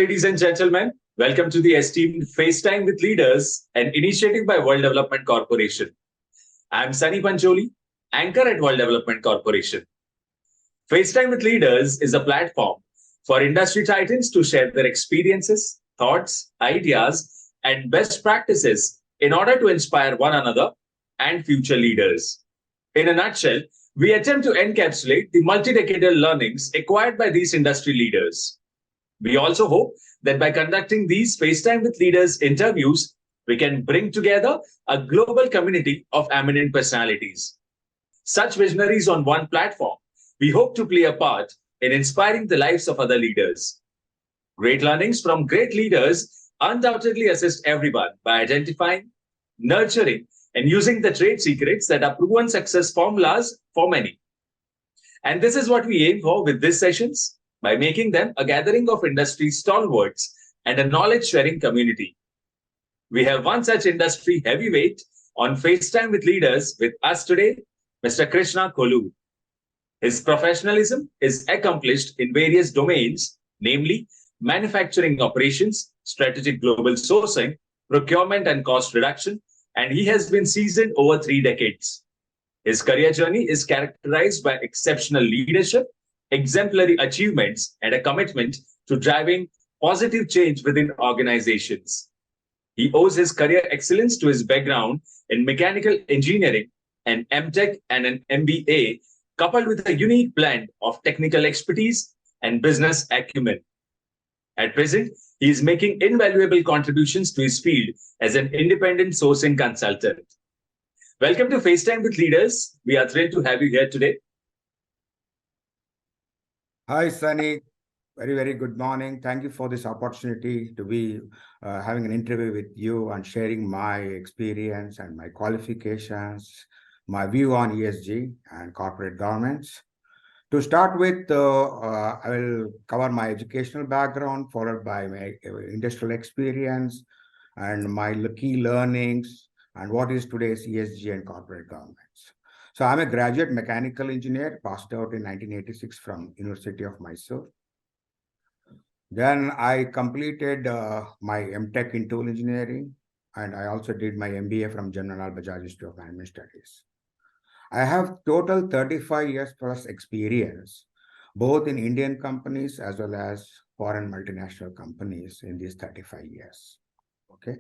ladies and gentlemen. Welcome to the Esteemed FaceTime with Leaders, an initiative by World Development Corporation. I'm Sunny Pancholi, anchor at World Development Corporation. FaceTime with Leaders is a platform for industry titans to share their experiences, thoughts, ideas, and best practices in order to inspire one another and future leaders. In a nutshell, we attempt to encapsulate the multi-decadal learnings acquired by these industry leaders. We also hope that by conducting these FaceTime with Leaders interviews, we can bring together a global community of eminent personalities. Such visionaries on one platform, we hope to play a part in inspiring the lives of other leaders. Great learnings from great leaders undoubtedly assist everyone by identifying, nurturing, and using the trade secrets that are proven success formulas for many. And this is what we aim for with these sessions, by making them a gathering of industry stalwarts and a knowledge-sharing community. We have one such industry heavyweight on FaceTime with Leaders with us today, Mr. Krishna Kolur. His professionalism is accomplished in various domains, namely manufacturing operations, strategic global sourcing, procurement and cost reduction, and he has been seasoned over 3 decades. His career journey is characterized by exceptional leadership, exemplary achievements, and a commitment to driving positive change within organizations. He owes his career excellence to his background in mechanical engineering, an M.Tech and an MBA, coupled with a unique blend of technical expertise and business acumen. At present, he is making invaluable contributions to his field as an independent sourcing consultant. Welcome to FaceTime with Leaders. We are thrilled to have you here today. Hi, Sunny. Very good morning. Thank you for this opportunity to be having an interview with you and sharing my experience and my qualifications, my view on ESG and corporate governance. To start with, I will cover my educational background, followed by my industrial experience and my key learnings and what is today's ESG and corporate governance. So I'm a graduate mechanical engineer, passed out in 1986 from University of Mysore. Then I completed my M.Tech in tool engineering, and I also did my MBA from General Bajaj Institute of Management Studies. I have total 35 years plus experience, both in Indian companies as well as foreign multinational companies in these 35 years. Okay,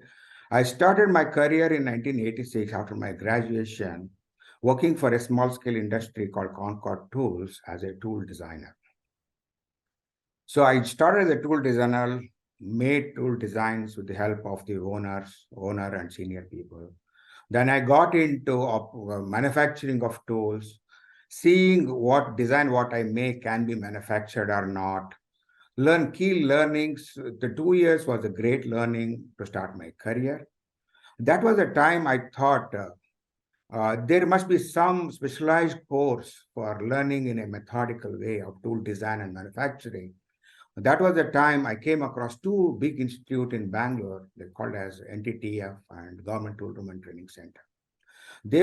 I started my career in 1986 after my graduation, working for a small-scale industry called Concord Tools as a tool designer. So I started as a tool designer, made tool designs with the help of the owner and senior people. Then I got into manufacturing of tools, seeing what I make can be manufactured or not. Learn key learnings. The 2 years was a great learning to start my career. That was the time I thought, there must be some specialized course for learning in a methodical way of tool design and manufacturing. That was the time I came across 2 big institutes in Bangalore. They're called as NTTF and Government Tool Room and Training Center. They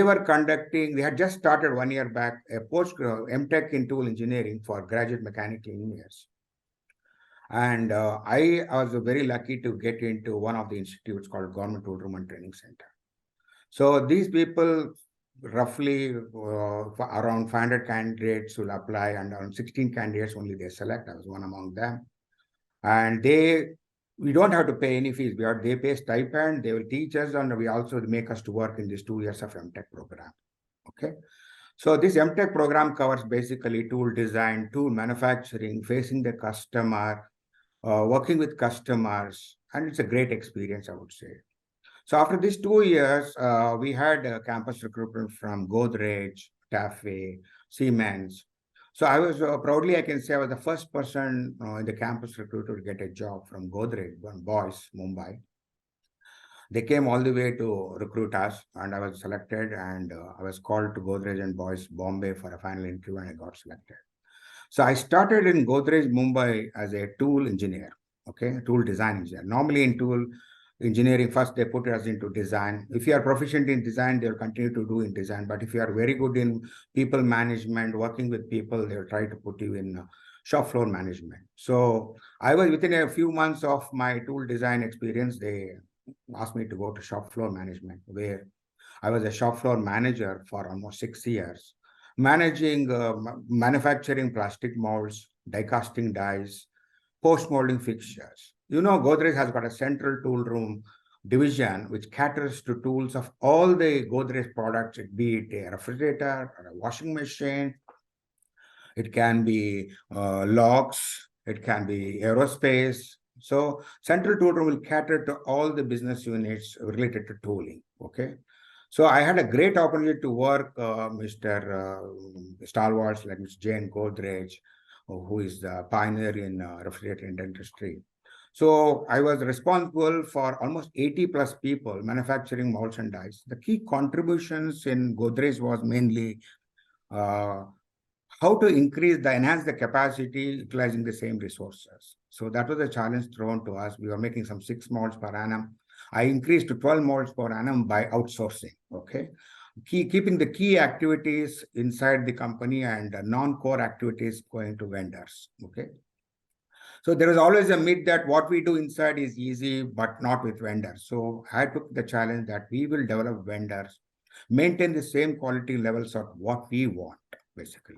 had just started 1 year back a post M.Tech in tool engineering for graduate mechanical engineers. And I was very lucky to get into one of the institutes called Government Tool Room and Training Center. So these people, roughly around 500 candidates will apply, and around 16 candidates only they select. I was one among them. And we don't have to pay any fees. They pay stipend, they will teach us, and we also make us to work in these 2 years of M.Tech program. Okay. So this M.Tech program covers basically tool design, tool manufacturing, facing the customer, working with customers, and it's a great experience, I would say. So after these 2 years, we had a campus recruitment from Godrej, TAFE, Siemens. So I was proudly, I can say I was the first person in the campus recruiter to get a job from Godrej, Boys, Mumbai. They came all the way to recruit us, and I was selected, and I was called to Godrej and Boys, Bombay for a final interview, and I got selected. So I started in Godrej, Mumbai as a tool engineer, okay, tool design engineer. Normally in tool, engineering. First, they put us into design. If you are proficient in design, they'll continue to do in design. But if you are very good in people management, working with people, they'll try to put you in shop floor management. So I was within a few months of my tool design experience, they asked me to go to shop floor management, where I was a shop floor manager for almost 6 years, managing manufacturing plastic molds, die casting dies, post-molding fixtures. You know, Godrej has got a central tool room division which caters to tools of all the Godrej products, be it a refrigerator or a washing machine, it can be locks, it can be aerospace. So central tool room will cater to all the business units related to tooling. Okay. So I had a great opportunity to work Mr. Stalwarts like Mr. Jane Godrej, who is the pioneer in refrigerator industry. So I was responsible for almost 80 plus people manufacturing molds and dies. The key contributions in Godrej was mainly uh, how to enhance the capacity utilizing the same resources. So that was a challenge thrown to us. We were making some 6 molds per annum. I increased to 12 molds per annum by outsourcing. Okay. Keeping the key activities inside the company and non-core activities going to vendors. Okay. So there is always a myth that what we do inside is easy, but not with vendors. So I took the challenge that we will develop vendors, maintain the same quality levels of what we want, basically.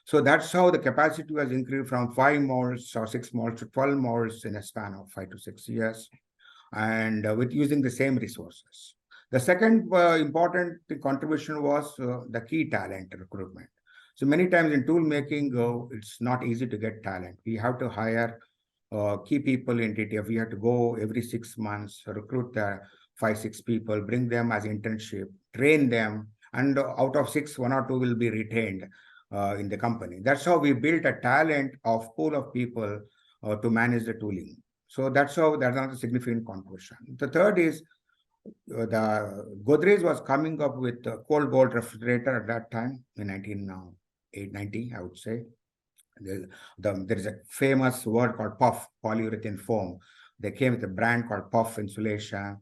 So that's how the capacity was increased from 5 molds or 6 molds to 12 molds in a span of 5 to 6 years, and with using the same resources. The second important contribution was the key talent recruitment. So many times in tool making, it's not easy to get talent. We have to hire key people in TTF. We have to go every 6 months, recruit 5, 6 people, bring them as internship, train them, and out of 6, 1 or 2 will be retained in the company. That's how we built a talent of pool of people to manage the tooling. So that's another significant contribution. The third is the Godrej was coming up with a cold gold refrigerator at that time in 1990, I would say. There is a famous word called puff, polyurethane foam. They came with a brand called puff insulation.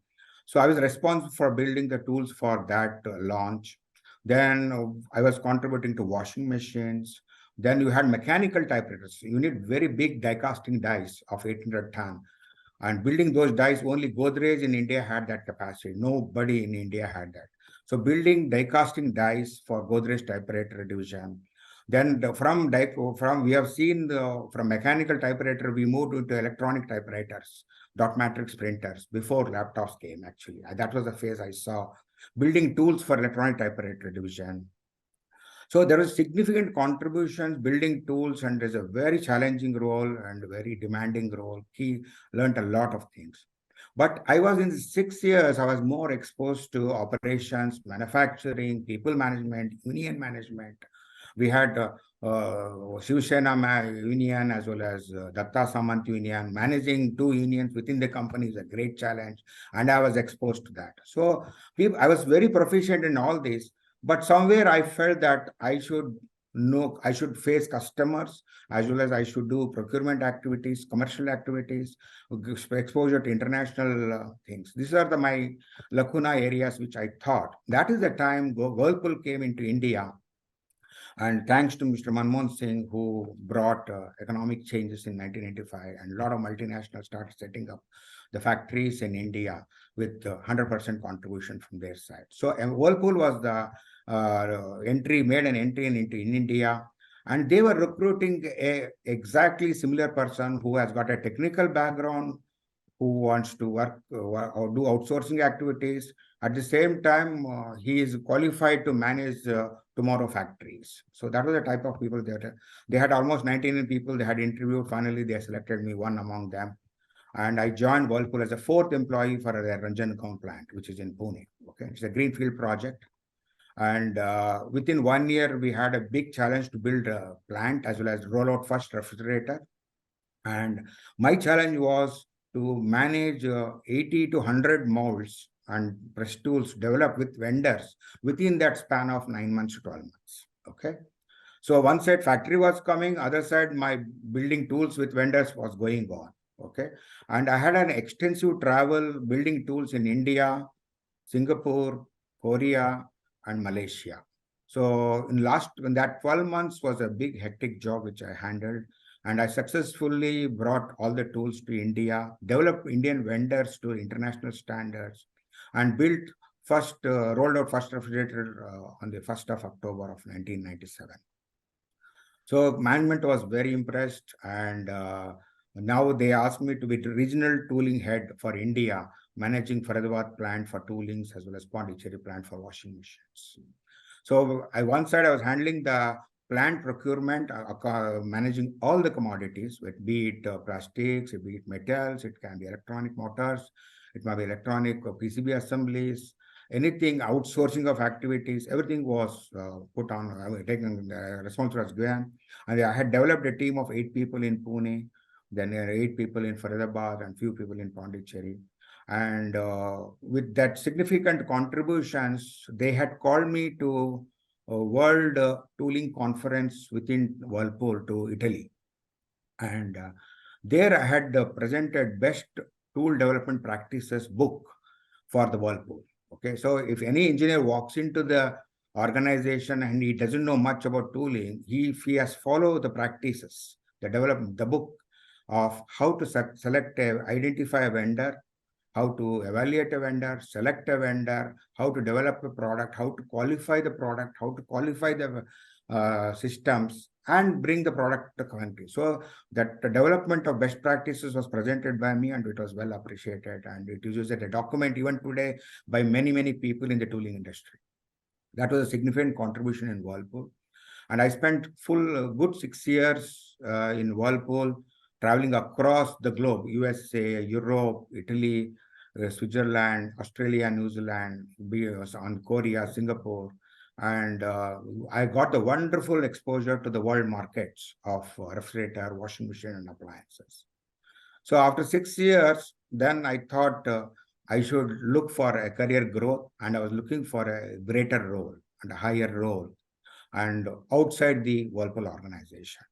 So I was responsible for building the tools for that launch. Then I was contributing to washing machines. Then you had mechanical typewriters. You need very big die casting dies of 800 ton. And building those dies, only Godrej in India had that capacity. Nobody in India had that. So building die casting dies for Godrej typewriter division. Then from we have seen from mechanical typewriter, we moved into electronic typewriters, dot matrix printers before laptops came, actually. That was the phase I saw. Building tools for electronic typewriter division. So there is significant contributions, building tools, and there's a very challenging role and very demanding role. He learned a lot of things. But I was in 6 years, I was more exposed to operations, manufacturing, people management, union management. We had Shiv Sena union as well as Datta Samant union. Managing 2 unions within the company is a great challenge, and I was exposed to that. So I was very proficient in all this, but somewhere I felt that I should face customers as well as I should do procurement activities, commercial activities, exposure to international things. These are my lacuna areas which I thought. That is the time Whirlpool came into India. And thanks to Mr. Manmohan Singh, who brought economic changes in 1985, and a lot of multinationals started setting up the factories in India with 100% contribution from their side. So Whirlpool was the made an entry into in India, and they were recruiting a exactly similar person who has got a technical background, who wants to work or do outsourcing activities. At the same time, he is qualified to manage tomorrow factories. So that was the type of people they had almost 19 people they had interviewed. Finally, they selected me, one among them. And I joined Whirlpool as a 4th employee for their Ranjangaon plant, which is in Pune. Okay, it's a greenfield project. And within 1 year, we had a big challenge to build a plant as well as roll out first refrigerator. And my challenge was to manage 80 to 100 molds and press tools developed with vendors within that span of 9 months to 12 months. Okay. So one side factory was coming, other side my building tools with vendors was going on. Okay. And I had an extensive travel building tools in India, Singapore, Korea, and Malaysia. So in that 12 months was a big hectic job which I handled. And I successfully brought all the tools to India, developed Indian vendors to international standards, and rolled out first refrigerator on the 1st of October of 1997. So management was very impressed, and now they asked me to be the regional tooling head for India, managing Faridabad plant for toolings as well as Pondicherry plant for washing machines. So one side I was handling the plant procurement, managing all the commodities, be it plastics, be it metals, it can be electronic motors, it might be electronic PCB assemblies, anything outsourcing of activities, everything was put on, taken, responsibility was given. And I had developed a team of 8 people in Pune, then 8 people in Faridabad, and few people in Pondicherry. And with that significant contributions, they had called me to a World Tooling Conference within Whirlpool to Italy. And there I had presented best tool development practices book for the Whirlpool. Okay, so if any engineer walks into the organization and he doesn't know much about tooling, if he has followed the practices, the book of how to identify a vendor, how to evaluate a vendor, select a vendor, how to develop a product, how to qualify the product, how to qualify the systems, and bring the product to the country. So that the development of best practices was presented by me, and it was well appreciated. And it is used as a document even today by many, many people in the tooling industry. That was a significant contribution in Whirlpool. And I spent good 6 years in Whirlpool, traveling across the globe, USA, Europe, Italy, Switzerland, Australia, New Zealand, on Korea, Singapore. And I got the wonderful exposure to the world markets of refrigerator, washing machine, and appliances. So after 6 years, then I thought I should look for a career growth, and I was looking for a greater role and a higher role and outside the Whirlpool organization.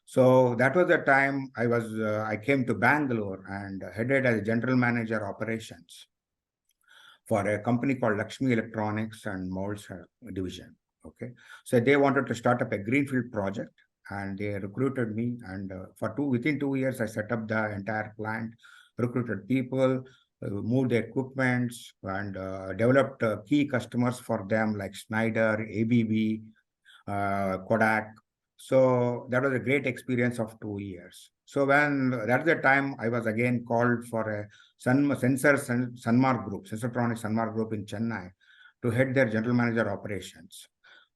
So that was the time I came to Bangalore and headed as general manager operations for a company called Lakshmi Electronics and Molds division. Okay, so they wanted to start up a greenfield project, and they recruited me. And within 2 years, I set up the entire plant, recruited people, moved the equipments, and developed key customers for them like Schneider, ABB, Kodak. So that was a great experience of 2 years. So that's the time I was again called for a Sanmar Group, Sensortronics Sanmar Group in Chennai, to head their general manager operations.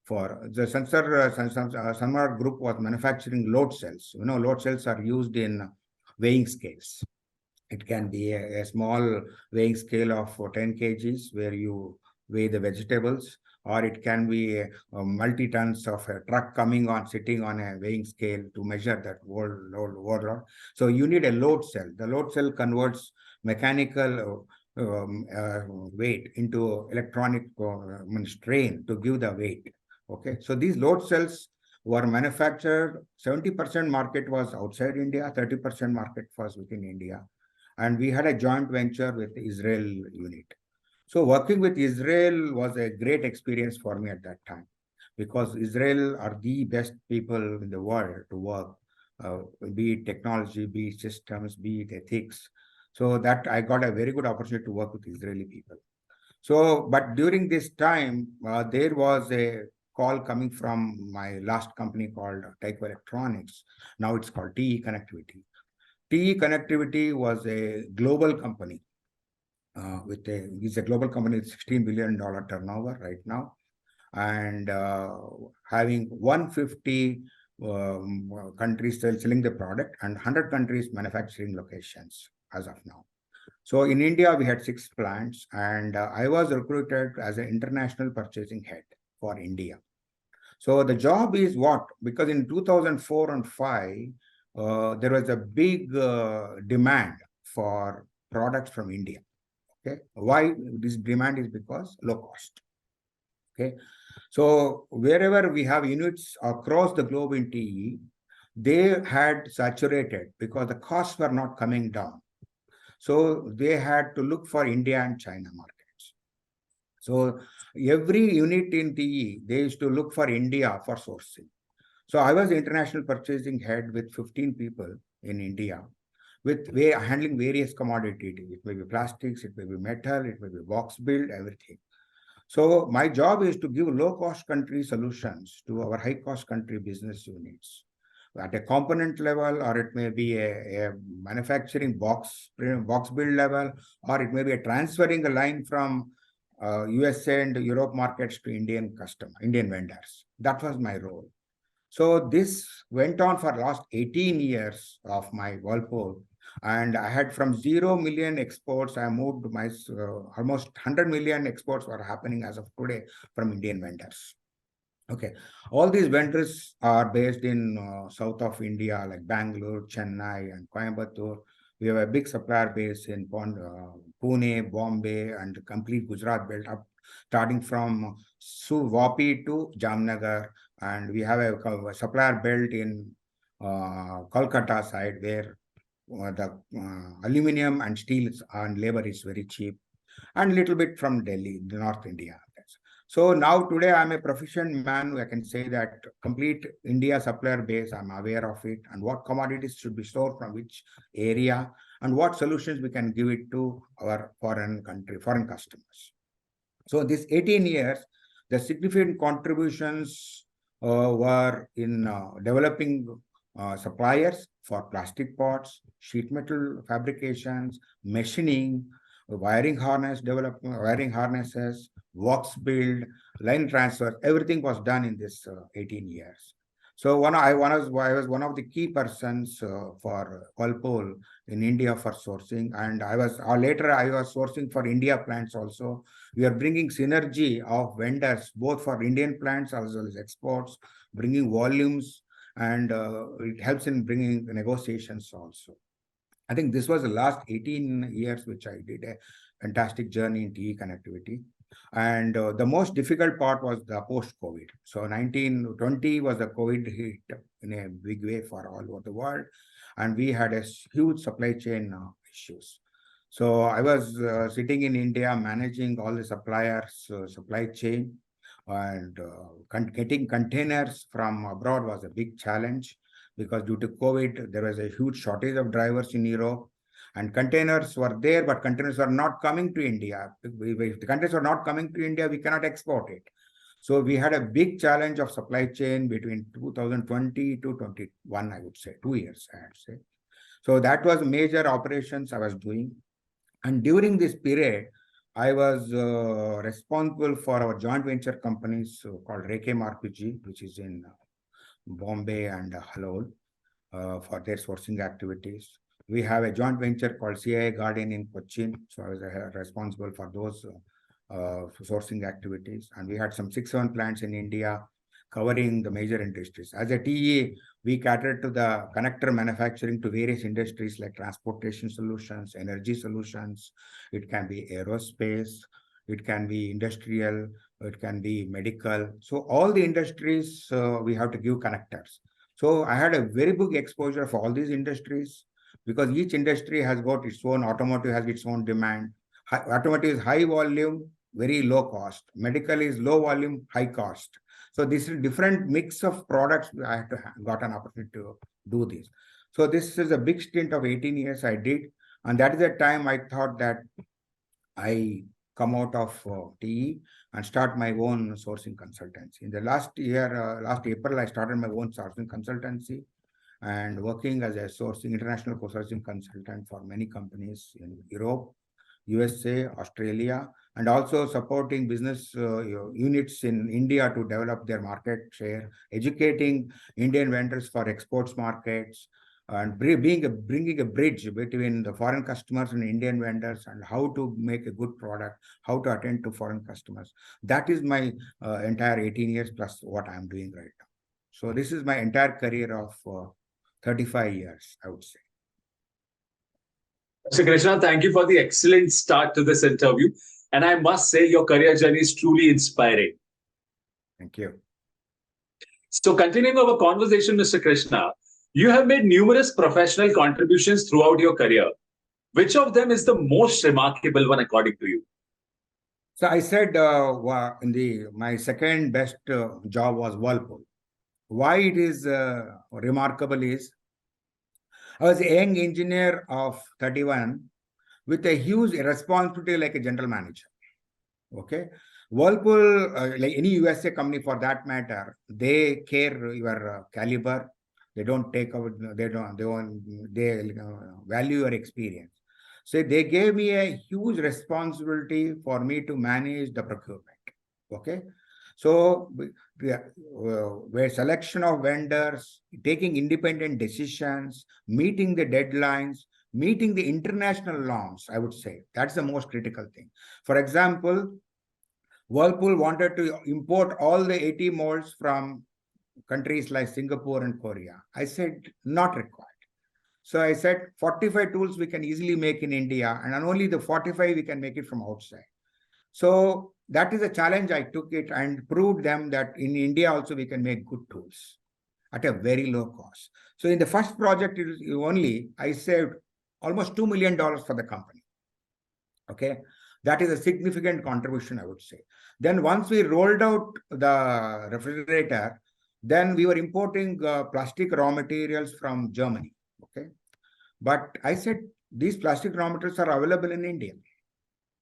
For the Sanmar Group was manufacturing load cells. Load cells are used in weighing scales. It can be a small weighing scale of 10 kgs where you weigh the vegetables, or it can be multi-tons of a truck sitting on a weighing scale to measure that load. So you need a load cell. The load cell converts mechanical weight into electronic strain to give the weight. Okay, so these load cells were manufactured. 70% market was outside India, 30% market was within India. And we had a joint venture with the Israel unit. So working with Israel was a great experience for me at that time, because Israel are the best people in the world to work, be it technology, be it systems, be it ethics. So that I got a very good opportunity to work with Israeli people. So, but during this time, there was a call coming from my last company called Tyco Electronics. Now it's called TE Connectivity. TE Connectivity was a global company. It's a global company with $16 billion turnover right now, and having 150 countries selling the product and 100 countries manufacturing locations as of now. So in India, we had 6 plants, and I was recruited as an international purchasing head for India. So the job is what? Because in 2004 and 5, there was a big demand for products from India. Okay, why this demand is because low cost. Okay, so wherever we have units across the globe in TE, they had saturated because the costs were not coming down. So they had to look for India and China markets. So every unit in TE, they used to look for India for sourcing. So I was the international purchasing head with 15 people in India, with handling various commodities. It may be plastics, it may be metal, it may be box build, everything. So my job is to give low-cost country solutions to our high-cost country business units at a component level, or it may be a manufacturing box build level, or it may be a transferring a line from USA and Europe markets to Indian vendors. That was my role. So this went on for last 18 years of my Whirlpool. And I had from 0 million exports, I moved to my almost 100 million exports were happening as of today from Indian vendors. Okay, all these vendors are based in south of India, like Bangalore, Chennai, and Coimbatore. We have a big supplier base in Pune, Bombay, and complete Gujarat belt up, starting from Vapi to Jamnagar, and we have a supplier belt in Kolkata side where the aluminum and steel and labor is very cheap, and little bit from Delhi, North India. So now today I'm a proficient man. I can say that complete India supplier base, I'm aware of it, and what commodities should be stored from which area, and what solutions we can give it to our foreign customers. So this 18 years, the significant contributions were in developing suppliers for plastic parts, sheet metal fabrications, machining, wiring harnesses, works build, line transfer, everything was done in this 18 years. So I was one of the key persons for Whirlpool in India for sourcing, and later I was sourcing for India plants also. We are bringing synergy of vendors both for Indian plants as well as exports, bringing volumes, and it helps in bringing the negotiations also. I think this was the last 18 years which I did a fantastic journey in TE connectivity. And the most difficult part was the post-COVID. So 1920 was the COVID hit in a big way for all over the world. And we had a huge supply chain issues. So I was sitting in India managing all the suppliers' supply chain, and getting containers from abroad was a big challenge because due to COVID, there was a huge shortage of drivers in Europe. And containers were there, but containers were not coming to India. If the containers were not coming to India, we cannot export it. So we had a big challenge of supply chain between 2020 to 21, I would say, 2 years, I would say. So that was major operations I was doing. And during this period, I was responsible for our joint venture companies called Rekem RPG, which is in Bombay and Halol, for their sourcing activities. We have a joint venture called CIA Guardian in Cochin. So I was responsible for those sourcing activities. And we had some 6-7 plants in India covering the major industries. As a TE, we catered to the connector manufacturing to various industries like transportation solutions, energy solutions. It can be aerospace, it can be industrial, it can be medical. So all the industries, we have to give connectors. So I had a very big exposure for all these industries because each industry has got its own, automotive has its own demand. Automotive is high volume, very low cost. Medical is low volume, high cost. So this is different mix of products. I had to got an opportunity to do this. So this is a big stint of 18 years I did. And that is the time I thought that I come out of TE and start my own sourcing consultancy. In the last year, last April, I started my own sourcing consultancy and working as a international sourcing consultant for many companies in Europe, USA, Australia, and also supporting business units in India to develop their market share, educating Indian vendors for exports markets, and bringing a bridge between the foreign customers and Indian vendors, and how to make a good product, how to attend to foreign customers. That is my entire 18 years plus what I'm doing right now. So this is my entire career of 35 years, I would say. So Krishna, thank you for the excellent start to this interview. And I must say your career journey is truly inspiring. Thank you. So continuing our conversation, Mr. Krishna, You have made numerous professional contributions throughout your career. Which of them is the most remarkable one according to you? So I said in my second best job was Whirlpool. Why it is remarkable is I was a young engineer of 31 with a huge responsibility like a general manager. Okay. Whirlpool, like any USA company for that matter, they care your caliber. They don't take out, they value your experience. So they gave me a huge responsibility for me to manage the procurement. Okay. So where selection of vendors, taking independent decisions, meeting the deadlines, meeting the international norms, I would say that's the most critical thing. For example, Whirlpool wanted to import all the 80 molds from countries like Singapore and Korea. I said, not required. So I said, 45 tools we can easily make in India, and only the 45 we can make it from outside. So that is a challenge. I took it and proved them that in India also we can make good tools at a very low cost. So in the first project only, I saved almost $2 million for the company. Okay. That is a significant contribution, I would say. Then once we rolled out the refrigerator, then we were importing plastic raw materials from Germany. Okay. But I said, these plastic raw materials are available in India.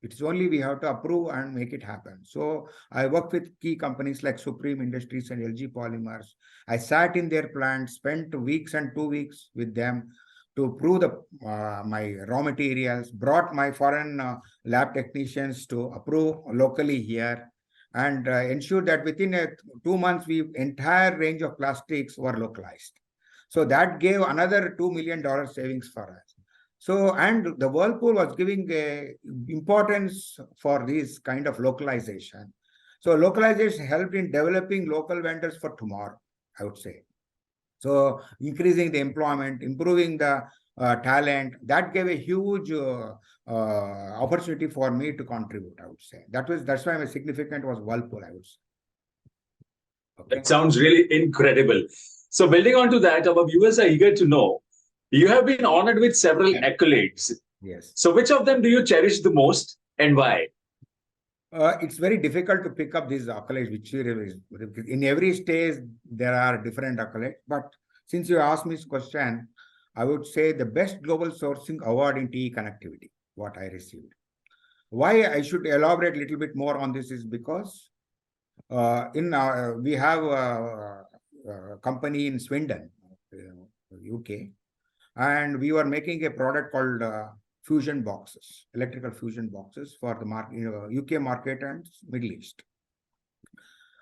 It's only we have to approve and make it happen. So I worked with key companies like Supreme Industries and LG Polymers. I sat in their plant, spent weeks and 2 weeks with them to prove my raw materials, brought my foreign lab technicians to approve locally here, and ensured that within 2 months, entire range of plastics were localized. So that gave another $2 million savings for us. So, and the Whirlpool was giving importance for this kind of localization. So localization helped in developing local vendors for tomorrow, I would say. So increasing the employment, improving the talent, that gave a huge opportunity for me to contribute, I would say. That's why my significant was Whirlpool, I would say. Okay. That sounds really incredible. So building on to that, our viewers are eager to know, you have been honored with several accolades. Yes. So which of them do you cherish the most and why? It's very difficult to pick up these accolades, which in every stage there are different accolades. But since you asked me this question, I would say the best global sourcing award in TE connectivity, what I received. Why I should elaborate a little bit more on this is because we have a company in Swindon, UK, and we were making a product called fusion boxes, electrical fusion boxes for the UK market and Middle East.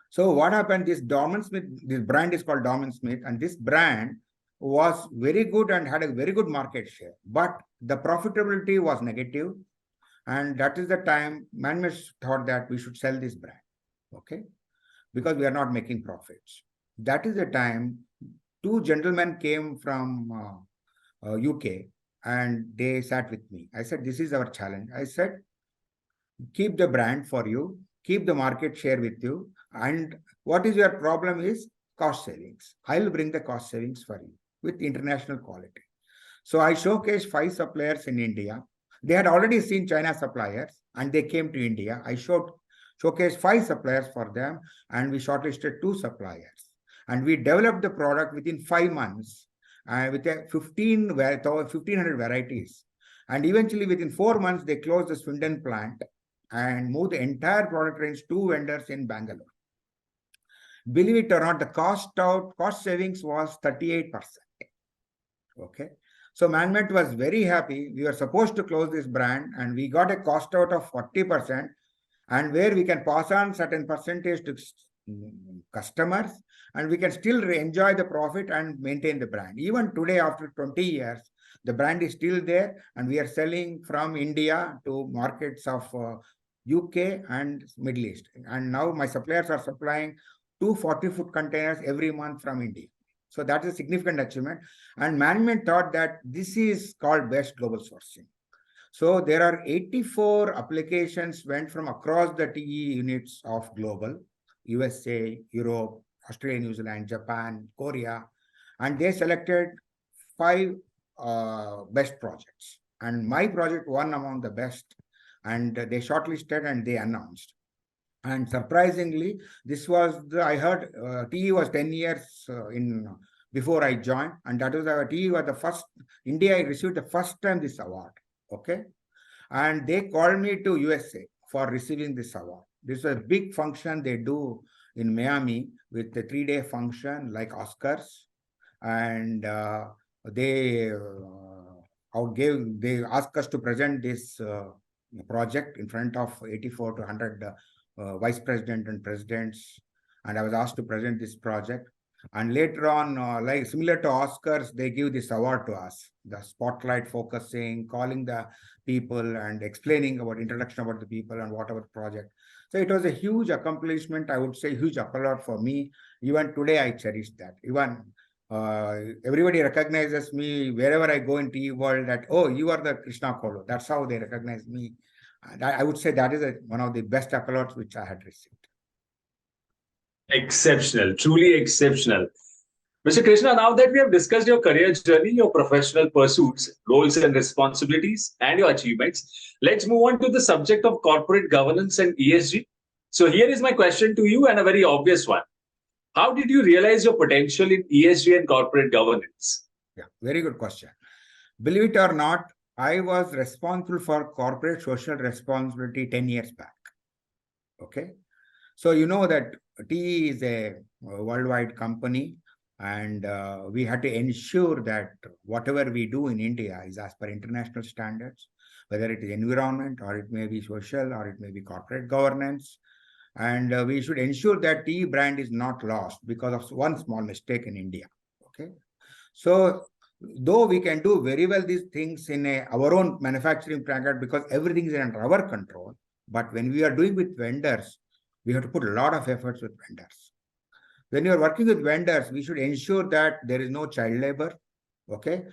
So what happened, this brand is called Dorman Smith, and this brand was very good and had a very good market share, but the profitability was negative. And that is the time management thought that we should sell this brand, okay, because we are not making profits. That is the time 2 gentlemen came from UK, and they sat with me. I said, this is our challenge. I said, keep the brand for you, keep the market share with you, and what is your problem is cost savings. I'll bring the cost savings for you with international quality. So I showcased 5 suppliers in India. They had already seen China suppliers, and they came to India. I showcased 5 suppliers for them, and we shortlisted 2 suppliers. And we developed the product within 5 months with 1,500 varieties. And eventually, within 4 months, they closed the Swindon plant and moved the entire product range to vendors in Bangalore. Believe it or not, the cost savings was 38%. Okay. So management was very happy. We were supposed to close this brand, and we got a cost out of 40%, and where we can pass on certain percentage to customers, and we can still enjoy the profit and maintain the brand. Even today, after 20 years, the brand is still there, and we are selling from India to markets of UK and Middle East. And now my suppliers are supplying 2 40-foot containers every month from India. So that is a significant achievement. And management thought that this is called best global sourcing. So there are 84 applications went from across the TE units of global, USA, Europe, Australia, New Zealand, Japan, Korea, and they selected 5 best projects, and my project won among the best, and they shortlisted and they announced. And surprisingly, this was I heard TE was 10 years in before I joined, and that was our TE was the first India I received the first time this award. Okay, and they called me to USA for receiving this award. This is a big function they do in Miami with the 3-day function like Oscars, and they they asked us to present this project in front of 84 to 100 vice president and presidents, and I was asked to present this project. And later on, like similar to Oscars, they give this award to us, the spotlight focusing, calling the people and explaining about introduction about the people and what about the project. So it was a huge accomplishment, I would say, huge accolade for me. Even today, I cherish that. Even everybody recognizes me wherever I go in TE world that, oh, you are the Krishna Kolur. That's how they recognize me. And I would say that is one of the best accolades which I had received. Exceptional, truly exceptional. Mr. Krishna, now that we have discussed your career journey, your professional pursuits, roles and responsibilities, and your achievements, let's move on to the subject of corporate governance and ESG. So here is my question to you, and a very obvious one. How did you realize your potential in ESG and corporate governance? Yeah, very good question. Believe it or not, I was responsible for corporate social responsibility 10 years back. Okay. So you know that TE is a worldwide company, and we had to ensure that whatever we do in India is as per international standards, whether it is environment or it may be social or it may be corporate governance. And we should ensure that TE brand is not lost because of one small mistake in India. Okay. So though we can do very well these things in our own manufacturing plant because everything is under our control, but when we are doing with vendors, we have to put a lot of efforts with vendors. When you are working with vendors, we should ensure that there is no child labor. Okay,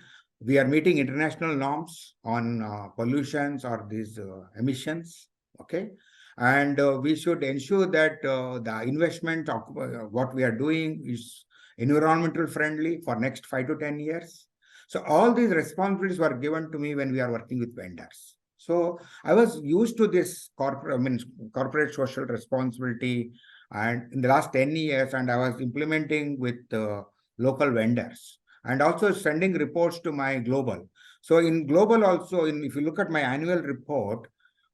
we are meeting international norms on pollutions or these emissions. Okay, and we should ensure that the investment of what we are doing is environmental friendly for next 5 to 10 years. So all these responsibilities were given to me when we are working with vendors. So I was used to this corporate social responsibility, and in the last 10 years, and I was implementing with local vendors and also sending reports to my global. So in global also, if you look at my annual report,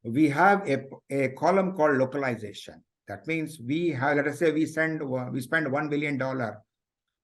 we have a column called localization. That means we have, let us say, we spend $1 billion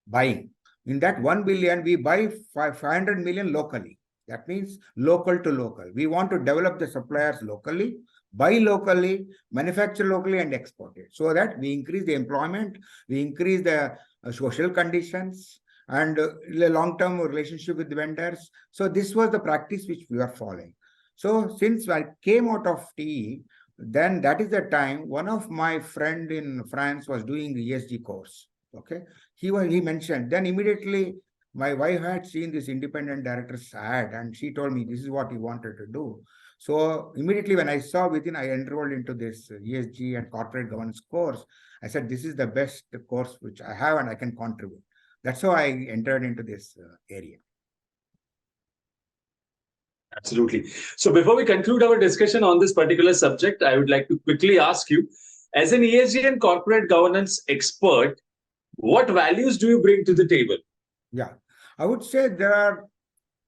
buying. In that 1 billion, we buy 500 million locally. That means local to local. We want to develop the suppliers locally, buy locally, manufacture locally, and export it. So that we increase the employment, we increase the social conditions, and the long-term relationship with the vendors. So this was the practice which we are following. So since I came out of TE, then that is the time one of my friend in France was doing the ESG course. Okay, he mentioned, then immediately my wife had seen this independent director's ad and she told me this is what he wanted to do. So immediately when I saw within, I enrolled into this ESG and corporate governance course. I said, this is the best course which I have and I can contribute. That's how I entered into this area. Absolutely. So before we conclude our discussion on this particular subject, I would like to quickly ask you, as an ESG and corporate governance expert, what values do you bring to the table? Yeah, I would say there are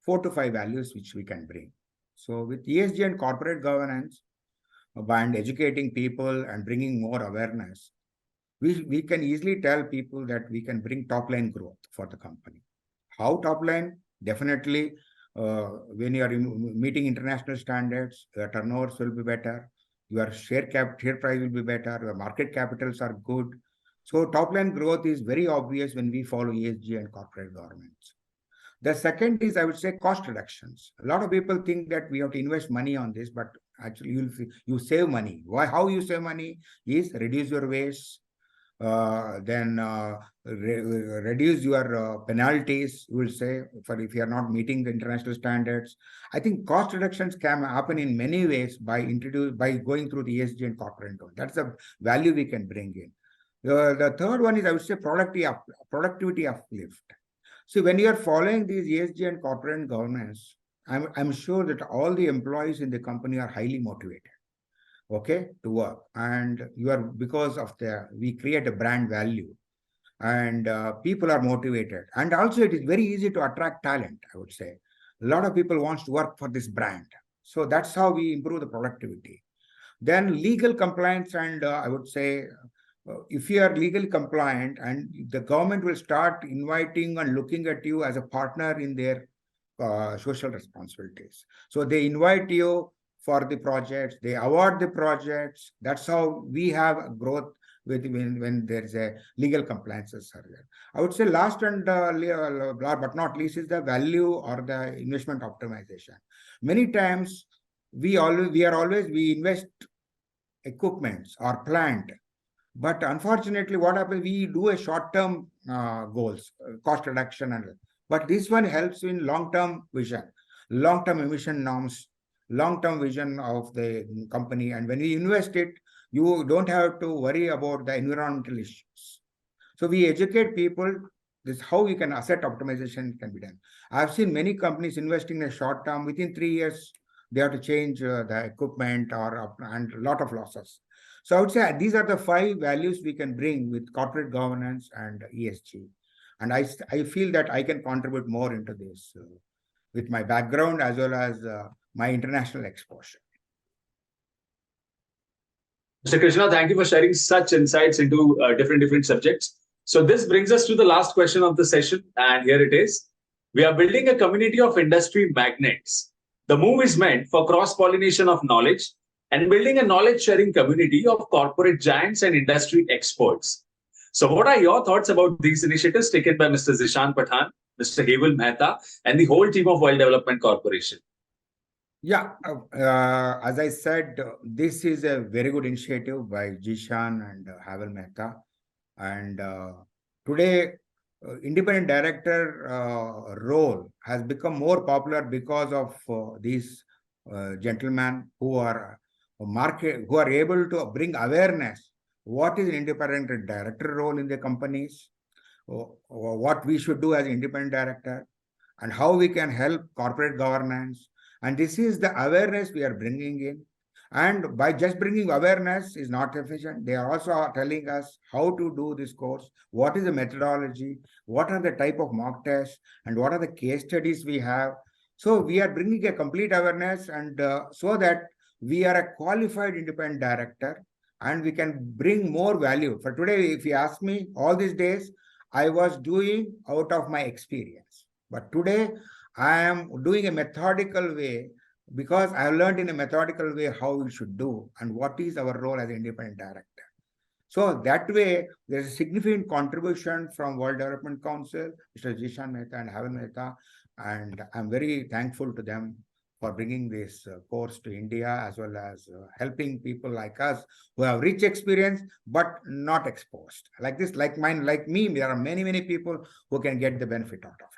4 to 5 values which we can bring. So with ESG and corporate governance, and educating people and bringing more awareness, we can easily tell people that we can bring top line growth for the company. How top line? Definitely, when you are meeting international standards, your turnovers will be better, your share price will be better, your market capitals are good. So top line growth is very obvious when we follow ESG and corporate governance. The second is, I would say, cost reductions. A lot of people think that we have to invest money on this, but actually you save money. Why? How you save money is reduce your waste, then reduce your penalties, you will say, for if you are not meeting the international standards. I think cost reductions can happen in many ways by going through the ESG and corporate governance. That's the value we can bring in. The third one is, I would say, productivity uplift. See, when you are following these ESG and corporate governance, I'm sure that all the employees in the company are highly motivated, okay, to work. And you are, because of we create a brand value, and people are motivated. And also it is very easy to attract talent, I would say. A lot of people wants to work for this brand. So that's how we improve the productivity. Then legal compliance, and I would say, if you are legally compliant, and the government will start inviting and looking at you as a partner in their social responsibilities. So they invite you for the projects, they award the projects. That's how we have growth with when there is a legal compliances are there. I would say last and but not least is the value or the investment optimization. Many times we invest equipments or plant, but unfortunately what happens, we do a short-term goals, cost reduction, but this one helps in long-term vision, long-term emission norms, long-term vision of the company. And when we invest it, you don't have to worry about the environmental issues. So we educate people. This is how we can asset optimization can be done. I've seen many companies investing in a short term. Within 3 years, they have to change the equipment and a lot of losses. So I would say these are the 5 values we can bring with corporate governance and ESG. And I feel that I can contribute more into this with my background as well as my international exposure. Mr. Krishna, thank you for sharing such insights into different subjects. So this brings us to the last question of the session, and here it is. We are building a community of industry magnates. The move is meant for cross-pollination of knowledge and building a knowledge-sharing community of corporate giants and industry experts. So what are your thoughts about these initiatives taken by Mr. Zishan Pathan, Mr. Heval Mehta, and the whole team of World Development Corporation? Yeah, as I said, this is a very good initiative by Jishan and Heval Mehta. And today, independent director role has become more popular because of these gentlemen who are able to bring awareness. What is an independent director role in the companies? What we should do as independent director, and how we can help corporate governance. And this is the awareness we are bringing in. And by just bringing awareness is not efficient. They are also telling us how to do this course, what is the methodology, what are the type of mock tests, and what are the case studies we have. So we are bringing a complete awareness, and so that we are a qualified independent director and we can bring more value. For today, if you ask me, all these days, I was doing out of my experience. But today, I am doing a methodical way, because I have learned in a methodical way how we should do and what is our role as an independent director. So that way, there's a significant contribution from World Development Council, Mr. Jishan Mehta and Heval Mehta, and I'm very thankful to them for bringing this course to India, as well as helping people like us who have rich experience but not exposed. Like this, like me, there are many people who can get the benefit out of it.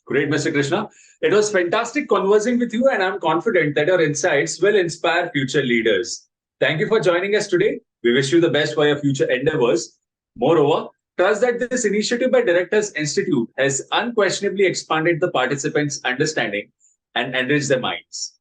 Great, Mr. Krishna. It was fantastic conversing with you, and I'm confident that your insights will inspire future leaders. Thank you for joining us today. We wish you the best for your future endeavors. Moreover, trust that this initiative by Directors Institute has unquestionably expanded the participants' understanding and enriched their minds.